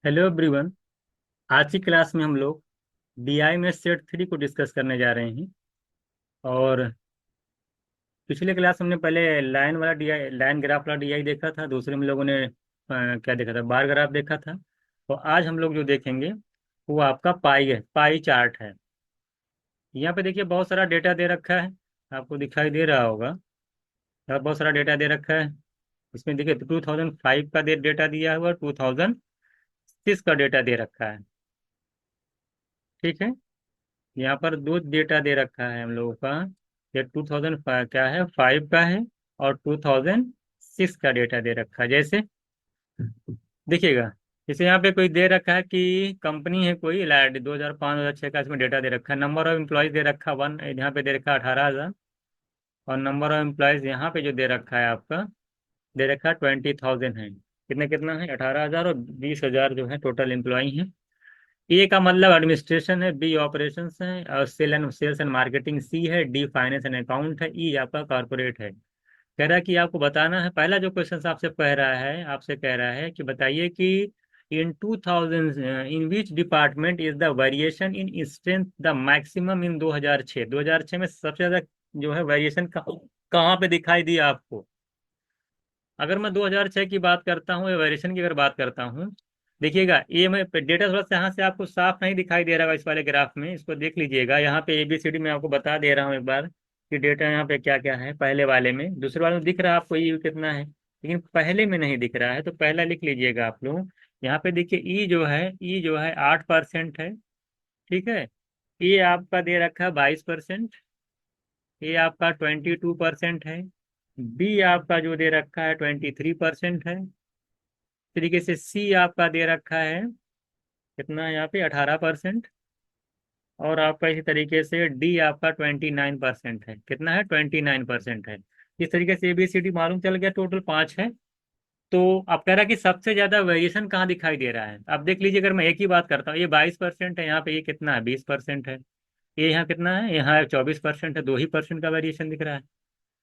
Hello everyone. आज की class में हम लोग डीआई में सेट थ्री को डिस्कस करने जा रहे हैं। और पिछले क्लास हमने पहले लाइन वाला डीआई, लाइन ग्राफ वाला डीआई देखा था। दूसरे में लोगों ने क्या देखा था, बार ग्राफ देखा था। तो आज हम लोग जो देखेंगे वो आपका पाई है, पाई चार्ट है। यहाँ पे देखिए बहुत सारा डेटा दे रखा है, आपको दिखाई दे रहा होगा। यहाँ बहुत सारा डेटा दे रखा है। इसमें देखिए 2005 का डेटा दिया हुआ, 2006 का डेटा दे रखा है। ठीक है, यहाँ पर दो डेटा दे रखा है हम लोगों का। ये 2005 क्या है, 5 का है, और 2006 का डेटा दे रखा है। जैसे देखिएगा, जैसे यहाँ पे कोई दे रखा है कि कंपनी है कोई लाइट, 2005 2006 का इसमें डेटा दे रखा है। नंबर ऑफ एम्प्लॉयज दे रखा है वन, यहाँ पे दे रखा है 18,000। और नंबर ऑफ एम्प्लॉयज यहाँ पे जो दे रखा है आपका, दे रखा है 20,000 है। कितना कितना है, 18,000 और 20,000 जो है टोटल एम्प्लॉय है। ए का मतलब एडमिनिस्ट्रेशन है, बी ऑपरेशंस है, और सेल्स एंड मार्केटिंग सी है, डी फाइनेंस एंड अकाउंट है, ई आपका कॉर्पोरेट है। कह रहा है कि आपको बताना है, पहला जो क्वेश्चन आपसे कह रहा है, आपसे कह रहा है कि बताइए कि in 2000 in which department is the variation in strength the maximum in 2006। 2006 में सबसे ज्यादा जो है वेरिएशन कहाँ पे दिखाई दिया आपको। अगर मैं 2006 की बात करता हूँ या वेरिएशन की अगर बात करता हूँ, देखिएगा ये मैं डेटा थोड़ा सा यहाँ से आपको साफ नहीं दिखाई दे रहा है इस वाले ग्राफ में, इसको देख लीजिएगा। यहाँ पे ABCD में आपको बता दे रहा हूँ एक बार कि डेटा यहाँ पे क्या क्या है। पहले वाले में, दूसरे वाले में दिख रहा है आपको ई कितना है, लेकिन पहले में नहीं दिख रहा है। तो पहला लिख लीजिएगा आप लोग। यहाँ पे देखिए ई जो है 8% है। ठीक है, ये आपका दे रखा है 22%। ये आपका 22% है। बी आपका जो दे रखा है 23% है। तरीके से सी आपका दे रखा है कितना, यहाँ पे 18%। और आपका इसी तरीके से डी आपका 29% है। कितना है, 29% है। इस तरीके से ABCD मालूम चल गया, टोटल 5 है। तो आप कह रहा है कि सबसे ज्यादा वेरिएशन कहाँ दिखाई दे रहा है। अब देख लीजिए, अगर मैं एक ही बात करता हूँ, ये 22% है, यहाँ पे ये कितना है, 20% है। ये यहाँ कितना है, यहाँ 24% है, 2% का वेरिएशन दिख रहा है।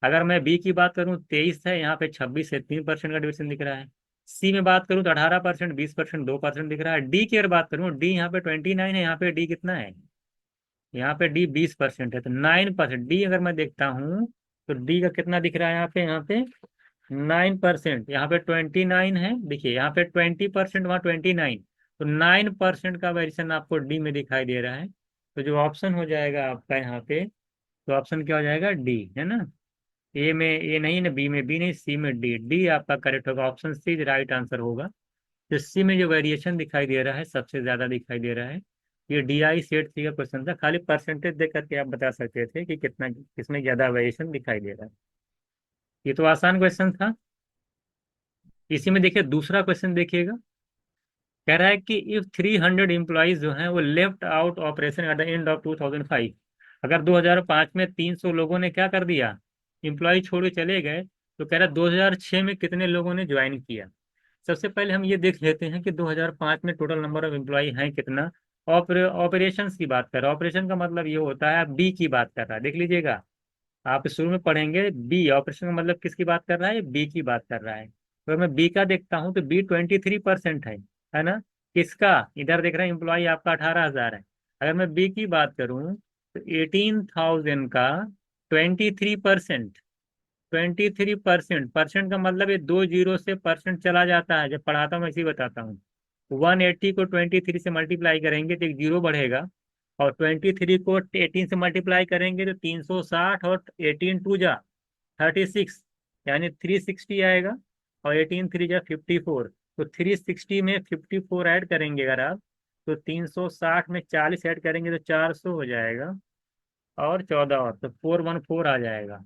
अगर मैं बी की बात करूं, 23 है, यहाँ पे 26 है, 3% का डिविजन दिख रहा है। सी में बात करूं तो 18%, 20%, 2% दिख रहा है। डी की अगर बात करूं, डी यहाँ पे 29 है, यहाँ पे डी कितना है, यहाँ पे डी 20% है, तो 9%। डी अगर मैं देखता हूँ तो डी का कितना दिख रहा है, यहाँ पे 9%, यहाँ पे 29 है। देखिए यहाँ पे 20%, वहाँ 29, तो 9% का वेरिएशन आपको डी में दिखाई दे रहा है। तो जो ऑप्शन हो जाएगा आपका यहाँ पे, तो ऑप्शन क्या हो जाएगा, डी, है ना। ए में ए नहीं ना, बी में बी नहीं, सी में डी। डी आपका करेक्ट होगा, ऑप्शन सी राइट आंसर होगा। तो सी में जो वेरिएशन दिखाई दे रहा है, सबसे ज्यादा दिखाई दे रहा है। ये DI सेट सी का क्वेश्चन था, खाली परसेंटेज देख करके आप बता सकते थे कि कितना किसमें ज्यादा वेरिएशन दिखाई दे रहा है। ये तो आसान क्वेश्चन था। इसी में देखिए दूसरा क्वेश्चन देखिएगा। कह रहा है कि इफ 300 एम्प्लॉइज जो हैं वो left out operation at the end of 2005। अगर 2005 में 300 लोगों ने क्या कर दिया, एम्प्लॉय छोड़ के चले गए, तो कह रहा है 2006 में कितने लोगों ने ज्वाइन किया। सबसे पहले हम ये देख लेते हैं कि 2005 में टोटल नंबर ऑफ एम्प्लॉय हैं कितना। ऑपरेशंस की बात कर रहा है, ऑपरेशन का मतलब ये होता है, बी की बात कर रहा है, देख लीजिएगा। आप शुरू में पढ़ेंगे बी, ऑपरेशन का मतलब किसकी बात कर रहा है, बी की बात कर रहा है। तो मैं बी का देखता हूँ तो बी 23% है ना। किसका, इधर देख रहे हैं एम्प्लॉय आपका 18,000 है। अगर मैं बी की बात करूँ तो 18,000 का 23%, 23%, परसेंट का मतलब ये 2 जीरो से परसेंट चला जाता है। जब पढ़ाता हूँ मैं इसी बताता हूँ। 180 को 23 से मल्टीप्लाई करेंगे तो एक जीरो बढ़ेगा, और 23 को 18 से मल्टीप्लाई करेंगे तो 360, और 18 2 जा 36, यानी 360 आएगा। और 18 3 जा 54, तो 360 में 54 ऐड करेंगे अगर आप, तो 360 में 40 ऐड करेंगे तो 400 हो जाएगा। और 14 और तो 414 आ जाएगा।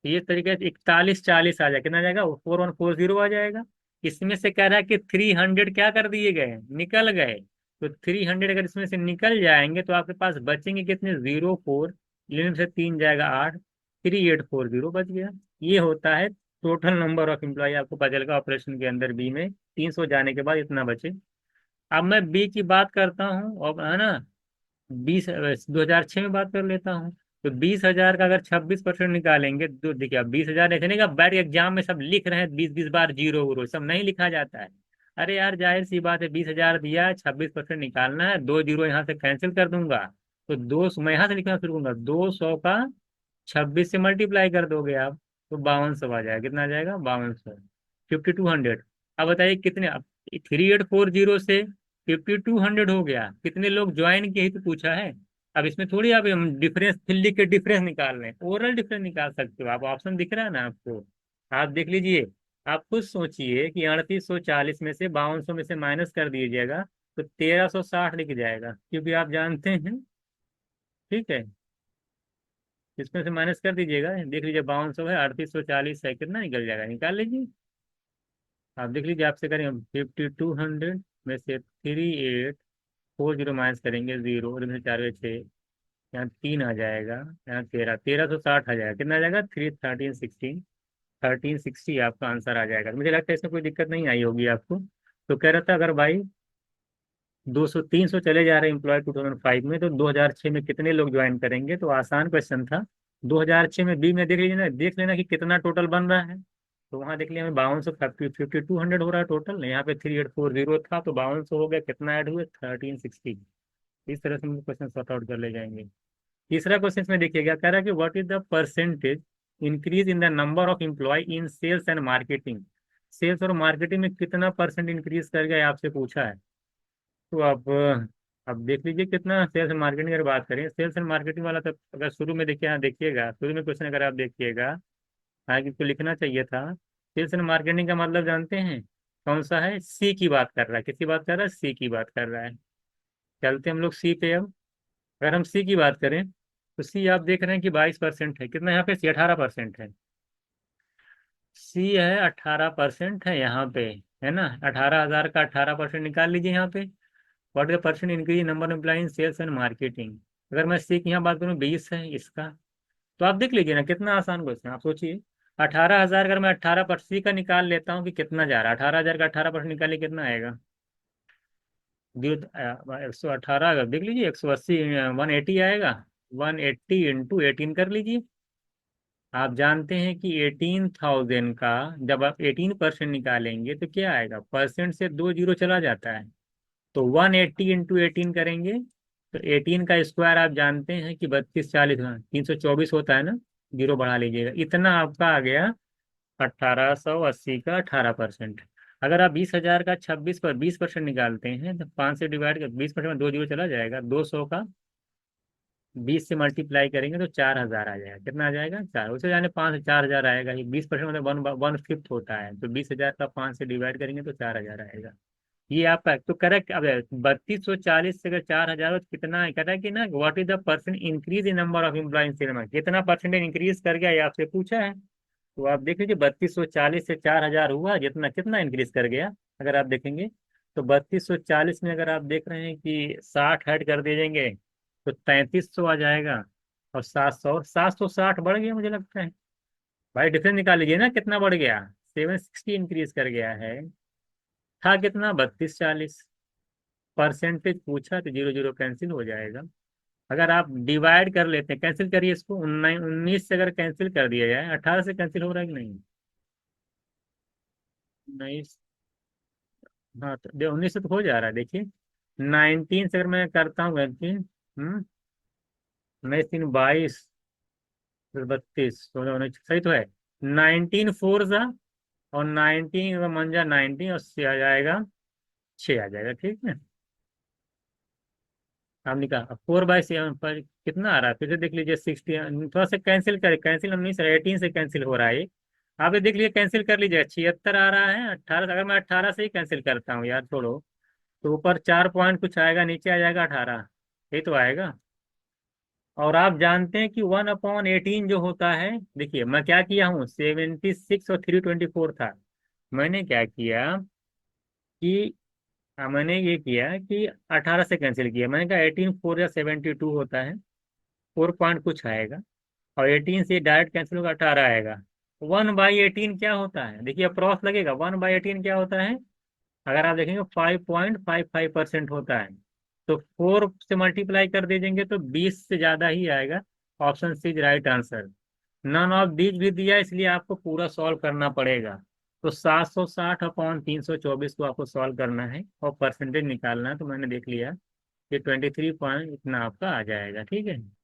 तो ये तरीके से 41 40 आ जाएगा, कितना आ जाएगा, 4140 आ जाएगा। इसमें से कह रहा है कि 300 क्या कर दिए गए, निकल गए। तो 300 अगर इसमें से निकल जाएंगे तो आपके पास बचेंगे कितने, 0 4, लिमिट से 3 जाएगा 8, 3840 बच गया। ये होता है टोटल नंबर ऑफ एम्प्लॉय, आपको पता चलेगा ऑपरेशन के अंदर बी में 300 जाने के बाद इतना बचे। अब मैं बी की बात करता हूँ, और है ना, 2006 में बात कर लेता हूँ। तो 20,000 का अगर 26% निकालेंगे तो देखिए, अब 20,000 ऐसे नहीं कि बैठ एग्जाम में सब लिख रहे हैं 20 20 बार जीरो उरो, सब नहीं लिखा जाता है। अरे यार जाहिर सी बात है, 20,000 दिया, 26% निकालना है, 2 जीरो यहाँ से कैंसिल कर दूंगा। तो मैं यहाँ से लिखना शुरू करूंगा, 200 का 26 से मल्टीप्लाई कर दोगे आप, तो 5200 आ जाएगा। कितना आ जाएगा? 5200। 5200। अब बताइए कितने, अब 3840 से 5200 हो गया, कितने लोग ज्वाइन किए ही तो पूछा है। अब इसमें थोड़ी आप हम डिफरेंस लिख के डिफरेंस निकाल रहे हैं, ओवरऑल डिफरेंस निकाल सकते हो आप, ऑप्शन दिख रहा है ना आपको, आप देख लीजिए। आप खुद सोचिए कि 3840 में से 5200 में से माइनस कर दीजिएगा, तो 1360 लिख जाएगा, क्योंकि आप जानते हैं। ठीक है, इसमें से माइनस कर दीजिएगा, देख लीजिए 5200 है, 3840 है, कितना निकल जाएगा, निकाल लीजिए। आप देख लीजिए, आपसे करेंगे 5200 में से 3840 माइनस करेंगे, जीरो, इधर से 4 6, यहाँ 3 आ जाएगा, यहाँ 1360 आ जाएगा। कितना आ जाएगा? 1360 आपका आंसर आ जाएगा। मुझे लगता है इसमें कोई दिक्कत नहीं आई होगी आपको। तो कह रहा था, अगर भाई 200 300 चले जा रहे हैं एम्प्लॉय 2005 में, तो 2006 में कितने लोग ज्वाइन करेंगे? तो आसान क्वेश्चन था। 2006 में बी में देख लीजिए ना, देख लेना कि कितना टोटल बन रहा है। तो वहां देख लिया हमें 5200, 5200 हो रहा है टोटल, यहाँ पे 3840 था, तो 5200 हो गया, कितना ऐड हुए? 1360। इस तरह से हम क्वेश्चन सॉर्ट आउट कर ले जाएंगे। तीसरा क्वेश्चन इसमें देखिए क्या कह रहा है कि what is the percentage increase in the number of employ in sales and marketing. Sales और मार्केटिंग में कितना परसेंट इंक्रीज कर गया, आपसे पूछा है। तो अब देख लीजिए कितना, सेल्स एंड मार्केटिंग अगर बात करें, सेल्स एंड मार्केटिंग वाला, तो अगर शुरू में देखिए, यहाँ देखिएगा शुरू में क्वेश्चन अगर आप देखिएगा, आगे तो लिखना चाहिए था। सेल्स एंड मार्केटिंग का मतलब जानते हैं कौन सा है? सी की बात कर रहा है। किसकी बात कर रहा है? सी की बात कर रहा है। चलते हम लोग सी पे अब। अगर हम सी की बात करें, तो सी आप देख रहे हैं कि 22% है। कितना यहाँ पे? सी 18% है। सी है 18% है यहाँ पे, है ना? 18,000 का 18% निकाल लीजिए यहाँ पे। What is the percent increase number of employ in sales and marketing. अगर मैं सी की यहाँ बात करूँ, 20 है इसका। तो आप देख लीजिए ना, कितना आसान क्वेश्चन, आप सोचिए। 18,000 अगर मैं 18% सी का निकाल लेता हूँ कि कितना जा रहा है, 18,000 का 18% निकालिए, कितना आएगा? 118, अगर देख लीजिए, 180, 180 आएगा। 180 इंटू 18 कर लीजिए। आप जानते हैं कि 18,000 का जब आप 18% निकालेंगे तो क्या आएगा? परसेंट से 2 जीरो चला जाता है। तो 180 इंटू 18 करेंगे, तो 18 का स्क्वायर आप जानते हैं कि 32 40, 324 होता है ना। जीरो बढ़ा लीजिएगा, इतना आपका आ गया। 1880 का 18%। अगर आप 20,000 का 26 पर 20% निकालते हैं, तो 5 से डिवाइड कर, 20% में 2 जीरो चला जाएगा, 200 का 20 से मल्टीप्लाई करेंगे तो 4,000 आ जाएगा। कितना आ जाएगा? 4, उसे जाने 5 से 4,000 आएगा। ये 20% मतलब 1/5 होता है, तो 20,000 का 5 से डिवाइड करेंगे तो 4,000 आएगा। ये आपका तो करेक्ट। अब 3240 से अगर 4,000 हो तो कितना है? कहता है कि ना, what is the percent increase in number of employ in cinema, कितना परसेंटेज इंक्रीज कर गया, ये आपसे पूछा है। तो आप देख लीजिए, 3240 से 4,000 हुआ, जितना कितना इंक्रीज कर गया। अगर आप देखेंगे, तो 3240 में अगर आप देख रहे हैं कि 60 ऐड कर दीजिएंगे, तो 3300 आ जाएगा। और 760 बढ़ गया मुझे लगता है। भाई डिफरेंस निकाल लीजिए ना, कितना बढ़ गया? 760 इंक्रीज कर गया है। था कितना? 3240। परसेंटेज पूछा तो जीरो जीरो कैंसिल हो जाएगा। अगर आप डिवाइड कर लेते हैं, कैंसिल करिए इसको, 19 से अगर कैंसिल कर दिया जाए, 18 से कैंसिल हो रहा है कि नहीं? 19, हाँ तो 19 से तो हो जा रहा है, देखिए। 19 से अगर मैं करता हूँ गलती, 19 3 22, फिर 32 16 19, सही तो है। 19 4 जा, और 19 मन जा 19, और से आ जाएगा 6 आ जाएगा, ठीक है। हमने कहा 4/7 पर कितना आ रहा है, फिर से देख लीजिए, 60। थोड़ा सा कैंसिल करे, कैंसिल 18 से कैंसिल हो रहा है ये। आप ये देख लीजिए, कैंसिल कर लीजिए, 76 आ रहा है। 18, अगर मैं 18 से ही कैंसिल करता हूँ यार, छोड़ो। तो ऊपर 4 पॉइंट कुछ आएगा, नीचे आ जाएगा 18, ये तो आएगा। और आप जानते हैं कि 1/18 जो होता है, देखिए मैं क्या किया हूँ, 76 और 324 था। मैंने क्या किया कि मैंने ये किया कि 18 से कैंसिल किया। मैंने कहा 18 4 या 72 होता है, 4 पॉइंट कुछ आएगा। और 18 से डायरेक्ट कैंसिल होगा, 18 आएगा। 1/18 क्या होता है? देखिए अप्रॉक्स लगेगा, 1/18 क्या होता है? अगर आप देखेंगे 5.55% होता है। तो 4 से मल्टीप्लाई कर दीजिएंगे तो 20 से ज्यादा ही आएगा। Option C is right answer. None of these भी दिया, इसलिए आपको पूरा सॉल्व करना पड़ेगा। तो 760/324 को आपको सॉल्व करना है और परसेंटेज निकालना है। तो मैंने देख लिया कि 23 पॉइंट इतना आपका आ जाएगा। ठीक है।